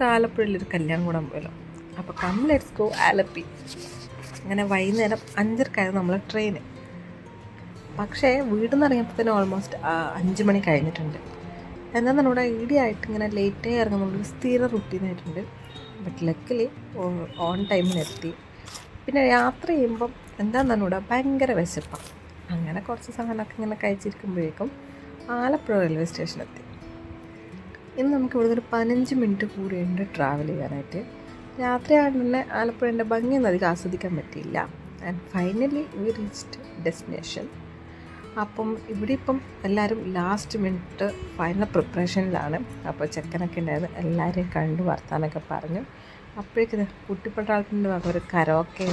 നമുക്ക് ആലപ്പുഴയിലൊരു കല്യാണം കൂടാൻ പോയല്ലോ. അപ്പോൾ കം ലെറ്റ്സ് ഗോ ആലപ്പി. അങ്ങനെ വൈകുന്നേരം 5:30 നമ്മൾ ട്രെയിന്. പക്ഷേ വീട്ടിൽ നിന്ന് ഇറങ്ങിയപ്പോൾ തന്നെ ഓൾമോസ്റ്റ് 5 മണി കഴിഞ്ഞിട്ടുണ്ട്. എന്നാൽ ഇവിടെ ഈടിയായിട്ട് ഇങ്ങനെ ലേറ്റായി ഇറങ്ങുന്നുള്ളൊരു സ്ഥിര റുട്ടീനായിട്ടുണ്ട്. ബട്ട് ലക്കിലി ഓൺ ടൈമിനെത്തി. പിന്നെ യാത്ര ചെയ്യുമ്പം എന്താണെന്ന് ഇവിടെ ഭയങ്കര വിശപ്പാണ്. അങ്ങനെ കുറച്ച് സാധനമൊക്കെ ഇങ്ങനെ കഴിച്ചിരിക്കുമ്പോഴേക്കും ആലപ്പുഴ റെയിൽവേ സ്റ്റേഷനെത്തി. ഇന്ന് നമുക്ക് ഇവിടെ ഒരു 15 മിനിറ്റ് കൂടിയുണ്ട് ട്രാവൽ ചെയ്യാനായിട്ട്. രാത്രിയായിട്ട് തന്നെ ആലപ്പുഴേൻ്റെ ഭംഗിയൊന്നും അധികം ആസ്വദിക്കാൻ പറ്റിയില്ല. And finally we reached destination. അപ്പം ഇവിടെ ഇപ്പം എല്ലാവരും ലാസ്റ്റ് മിനിറ്റ് ഫൈനൽ പ്രിപ്പറേഷനിലാണ്. അപ്പോൾ ചെക്കനൊക്കെ ഉണ്ടായിരുന്നു, എല്ലാവരെയും കണ്ടു വർത്താനൊക്കെ പറഞ്ഞു. അപ്പോഴേക്കും കുട്ടിപ്പട്ടാളത്തിൻ്റെ വക ഒരു കരോക്കെ.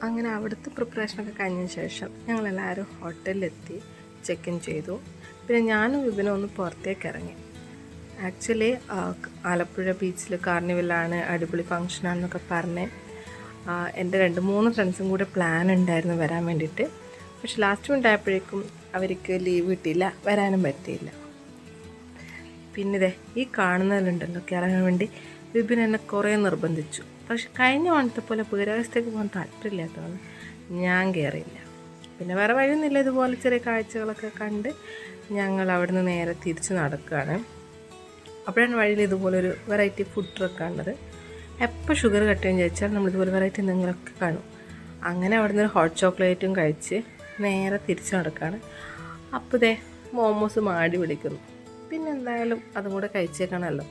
അങ്ങനെ അവിടുത്തെ പ്രിപ്പറേഷനൊക്കെ കഴിഞ്ഞ ശേഷം ഞങ്ങളെല്ലാവരും ഹോട്ടലിലെത്തി ചെക്ക് ഇൻ ചെയ്തു. പിന്നെ ഞാനും വിപിനും ഒന്ന് പുറത്തേക്ക് ഇറങ്ങി. ആക്ച്വലി ആലപ്പുഴ ബീച്ചിൽ കാർണിവലാണ്, അടിപൊളി ഫങ്ഷനാണെന്നൊക്കെ പറഞ്ഞ് എൻ്റെ 2-3 ഫ്രണ്ട്സും കൂടെ പ്ലാൻ ഉണ്ടായിരുന്നു വരാൻ വേണ്ടിയിട്ട്. പക്ഷെ ലാസ്റ്റ് മിനിറ്റ് ആയപ്പോഴേക്കും അവർക്ക് ലീവ് കിട്ടിയില്ല, വരാനും പറ്റിയില്ല. പിന്നെ ഇതേ ഈ കാണുന്നതിലുണ്ടല്ലോ ഇറങ്ങാൻ വേണ്ടി വിപിൻ എന്നെ കുറേ നിർബന്ധിച്ചു. പക്ഷെ കഴിഞ്ഞ ഓണത്തെ പോലെ ബഹിരാകാശത്തേക്ക് പോകാൻ താല്പര്യമില്ലാത്തതാണ് ഞാൻ കയറിയില്ല. പിന്നെ വേറെ വഴിയൊന്നുമില്ല, ഇതുപോലെ ചെറിയ കാഴ്ചകളൊക്കെ കണ്ട് ഞങ്ങൾ അവിടെ നിന്ന് നേരെ തിരിച്ച് നടക്കുകയാണ്. അപ്പോഴാണ് വഴിയിൽ ഇതുപോലൊരു വെറൈറ്റി ഫുഡ് ട്രക്ക് കണ്ടത്. എപ്പോൾ ഷുഗർ കട്ട് ചെയ്യാൻ ചോദിച്ചാൽ നമ്മളിതുപോലെ വെറൈറ്റി എന്തെങ്കിലുമൊക്കെ കാണും. അങ്ങനെ അവിടെ നിന്ന് ഹോട്ട് ചോക്ലേറ്റും കഴിച്ച് നേരെ തിരിച്ച് നടക്കുകയാണ്. അപ്പോൾ ഇതേ മോമോസ് മാടി പിടിക്കുന്നു. പിന്നെ എന്തായാലും അതും കൂടെ കഴിച്ചേക്കണമല്ലോ.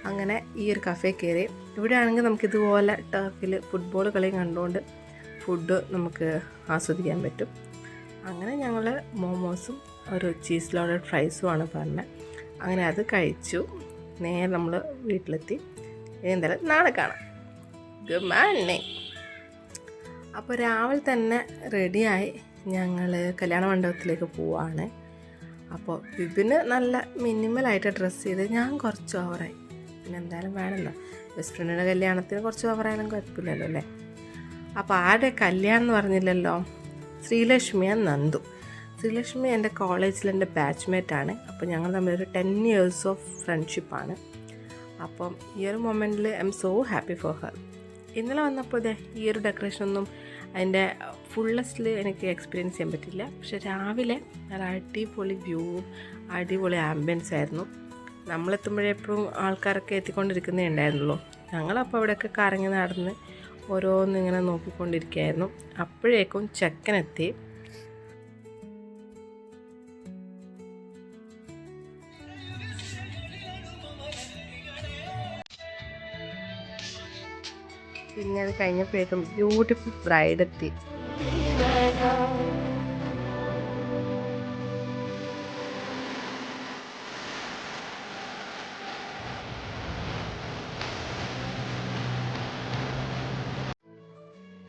അങ്ങനെ ഈ ഒരു കഫേ കയറി. ഇവിടെ ആണെങ്കിൽ നമുക്കിതുപോലെ ടർഫിൽ ഫുട്ബോൾ കളി കണ്ടുകൊണ്ട് ഫുഡ് നമുക്ക് ആസ്വദിക്കാൻ പറ്റും. അങ്ങനെ ഞങ്ങൾ മോമോസും ഒരു ചീസ് ലോഡഡ് ഫ്രൈസുമാണ് പറഞ്ഞത്. അങ്ങനെ അത് കഴിച്ചു. നേരെ നമ്മൾ വീട്ടിലെത്തി. എന്തായാലും നാളെ കാണാം. Good morning. അപ്പോൾ രാവിലെ തന്നെ റെഡിയായി ഞങ്ങൾ കല്യാണ മണ്ഡപത്തിലേക്ക് പോവാണ്. അപ്പോൾ വിപിന് നല്ല മിനിമലായിട്ട് ഡ്രസ്സ് ചെയ്ത്, ഞാൻ കുറച്ച് ഓവറായി. പിന്നെ എന്തായാലും വേണമല്ലോ, ബെസ്റ്റ് ഫ്രണ്ടിൻ്റെ കല്യാണത്തിന് കുറച്ച് ഓവറായാലും കുഴപ്പമില്ലല്ലോ അല്ലേ. അപ്പോൾ ആരുടെ കല്യാണം എന്ന് പറഞ്ഞില്ലല്ലോ, ശ്രീലക്ഷ്മി നന്ദു. ശ്രീലക്ഷ്മി എൻ്റെ കോളേജിൽ എൻ്റെ ബാച്ച്മേറ്റാണ്. അപ്പോൾ ഞങ്ങൾ തമ്മിലൊരു 10 years ഓഫ് ഫ്രണ്ട്ഷിപ്പാണ്. അപ്പം ഈ ഒരു മൊമെൻറ്റിൽ I'm so happy for her. ഇന്നലെ വന്നപ്പോൾ ഇതേ ഈ ഒരു ഡെക്കറേഷനൊന്നും അതിൻ്റെ ഫുള്ളസ്റ്റിൽ എനിക്ക് എക്സ്പീരിയൻസ് ചെയ്യാൻ പറ്റില്ല. പക്ഷെ രാവിലെ നല്ല അടിപൊളി വ്യൂവും അടിപൊളി ആംബിയൻസ് ആയിരുന്നു. നമ്മളെത്തുമ്പോഴെപ്പോഴും ആൾക്കാരൊക്കെ എത്തിക്കൊണ്ടിരിക്കുന്നേ ഉണ്ടായിരുന്നുള്ളൂ. ഞങ്ങളപ്പോൾ അവിടെയൊക്കെ കറങ്ങി നടന്ന് ഓരോന്നിങ്ങനെ നോക്കിക്കൊണ്ടിരിക്കുകയായിരുന്നു. അപ്പോഴേക്കും ചെക്കനെത്തി. പിന്നെ അത് കഴിഞ്ഞപ്പോഴേക്കും ബ്യൂട്ടിഫുൾ ബ്രൈഡ് എത്തി.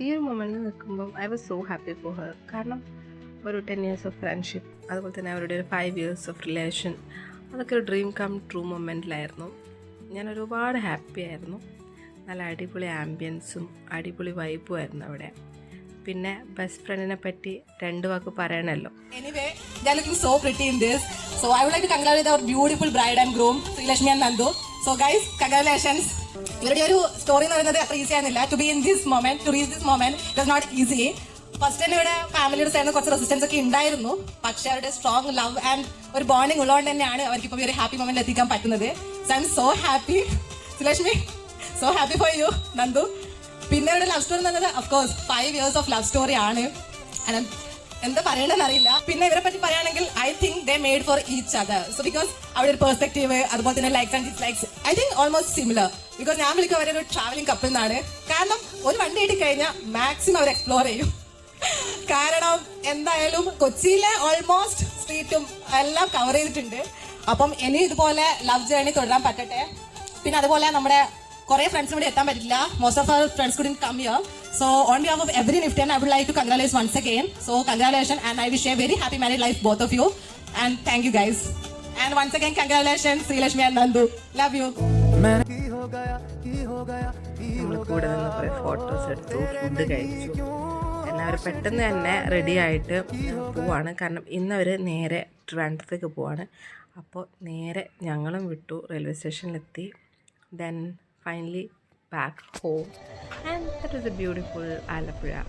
ഈ ഒരു മൊമെൻറ്റിൽ നിൽക്കുമ്പം I was so happy for Har. കാരണം ഒരു 10 years ഓഫ് ഫ്രണ്ട്ഷിപ്പ്, അതുപോലെ തന്നെ അവരുടെ ഒരു 5 years ഓഫ് റിലേഷൻ, അതൊക്കെ ഒരു ഡ്രീം കം ട്രൂ മൊമെൻറ്റിലായിരുന്നു. ഞാൻ ഒരുപാട് ഹാപ്പി ആയിരുന്നു. നല്ല അടിപൊളി ആംബിയൻസും അടിപൊളി വൈബും ആയിരുന്നു അവിടെ. പിന്നെ ബെസ്റ്റ് ഫ്രണ്ടിനെ പറ്റി 2 വാക്ക് പറയണല്ലോ. Anyway, they are looking so pretty in this. So I would like to congratulate our beautiful bride and groom, Srilakshmi and Nandu. So guys, congratulations. ഇവരുടെ ഒരു സ്റ്റോറി എന്ന് പറയുന്നത് അത്ര ഈസി ആയിരുന്നില്ല. To be in this moment, to reach this moment, it was not easy. First തന്നെ ഇവിടെ ഫാമിലിയുടെ സൈഡിൽ നിന്ന് കുറച്ച് റെസിസ്റ്റൻസ് ഒക്കെ ഉണ്ടായിരുന്നു. പക്ഷെ അവരുടെ സ്ട്രോങ് ലവ് ആൻഡ് ഒരു ബോണ്ടിങ് ഉള്ളതുകൊണ്ട് തന്നെയാണ് അവർക്ക് ഇപ്പോൾ ഒരു ഹാപ്പി മൊമെന്റ് എത്തിക്കാൻ പറ്റുന്നത്. So I M so happy. Sreelakshmi, so happy for you. Nandu, പിന്നെ ഇവിടെ ലവ് സ്റ്റോറി എന്ന് പറയുന്നത് of course 5 years of love story ആണ്. എന്താ പറയണമെന്ന് അറിയില്ല. പിന്നെ ഇവരെ പറ്റി പറയുകയാണെങ്കിൽ I think they made for each other. So because അവിടെ ഒരു പെർസ്പെക്റ്റീവ്, അതുപോലെ തന്നെ likes and dislikes I think almost similar. Because ഞാൻ വിളിക്കും അവരെ ഒരു ട്രാവലിംഗ് കപ്പിൾ എന്നാണ്. കാരണം ഒരു വണ്ടി കിട്ടി കഴിഞ്ഞാൽ മാക്സിമം അവർ എക്സ്പ്ലോർ ചെയ്യും. കാരണം എന്തായാലും കൊച്ചിയിലെ ഓൾമോസ്റ്റ് സ്ട്രീറ്റും എല്ലാം കവർ ചെയ്തിട്ടുണ്ട്. അപ്പം ഇനി ഇതുപോലെ ലവ് ജേർണി തുടരാൻ പറ്റട്ടെ. പിന്നെ അതുപോലെ നമ്മുടെ കുറേ ഫ്രണ്ട്സ് ഇവിടെ എത്താൻ പറ്റില്ല. മോസ്റ്റ് ഓഫ് അവർ friends couldn't come here. So on behalf of every Nifty, I would like to congratulate once again. So congratulations, and I wish you a very happy married life, both of you. And thank you guys. And once again, congratulations, Srilakshmi and Nandu. Love you. നമ്മൾ കൂടെ നിന്ന് കുറേ photos എടുത്തു, food കഴിച്ചു. അവർ പെട്ടെന്ന് തന്നെ ready ആയിട്ട് പോവാണ്. കാരണം ഇന്നവർ നേരെ ട്രിവാൻഡ്രത്തേക്ക് പോവാണ്. അപ്പോൾ നേരെ ഞങ്ങളും വിട്ടു, റെയിൽവേ സ്റ്റേഷനിലെത്തി. Then finally back home, and that was a beautiful Alapura.